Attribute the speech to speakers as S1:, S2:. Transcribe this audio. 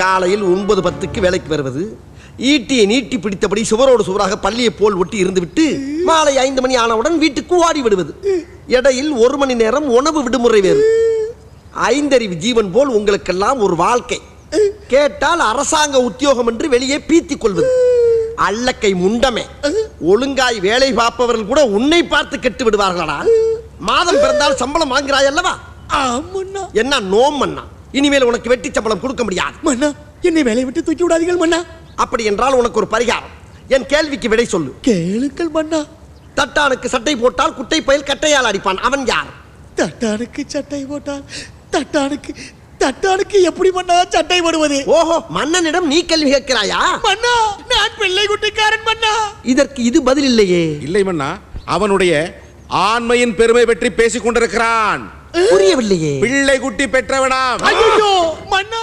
S1: காலையில் 9:10 வேலைக்கு வருவது, ஈட்டியை நீட்டி பிடித்தபடி சுவரோடு சுவராக பள்ளியை போல் ஒட்டி இருந்துவிட்டு மாலை 5 மணி ஆனவுடன் வீட்டுக்கு ஓடி விடுவது. இடையில் 1 மணி நேரம் உணவு விடுமுறை வேறு. 5 அறிவு ஜீவன் போல் உங்களுக்கெல்லாம் ஒரு வாழ்க்கை. கேட்டால் அரசாங்க உத்தியோகம் என்று வெளியே பீத்திக் கொள்வது. அல்லக்கை முண்டமே, ஒழுங்காய் வேலை பார்ப்பவர்கள் கூட உன்னை பார்த்து கெட்டு விடுவார்களா? மாதம் பிறந்தால் சம்பளம் வாங்குறாய் அல்லவா? என்ன நோம் மன்னா, இனிமேல் உனக்கு வெட்டி சம்பளம் கொடுக்க முடியாது
S2: மன்னா. என்னை வேலையை விட்டு தூக்கி விடாதீர்கள் மன்னா.
S1: அப்படி என்றால் உனக்கு ஒரு பரிகாரம். என் கேள்விக்கு விடை சொல்லு.
S2: கேளுங்கள் மன்னா.
S1: தட்டானுக்கு சட்டை போட்டால் குட்டை பயல் கட்டையால் அடிப்பான், அவன் யார்?
S2: தட்டானுக்கு சட்டை போட்டால் தட்டானுக்கு எப்படி மன்னா சட்டை போடுவது?
S1: ஓஹோ, மன்னனிடம் நீ கேள்வி கேட்கிறாயா?
S2: மன்னா, நான் பிள்ளை குட்டிக்காரன் மன்னா.
S1: இதற்கு இது பதில் இல்லையே.
S3: இல்லை மன்னா, அவனுடைய ஆண்மையின் பெருமை பற்றி பேசிக் கொண்டிருக்கிறான்.
S1: புரியவில்லையே.
S3: பிள்ளை குட்டி பெற்றவனாம்.
S2: ஐயோ மன்னா,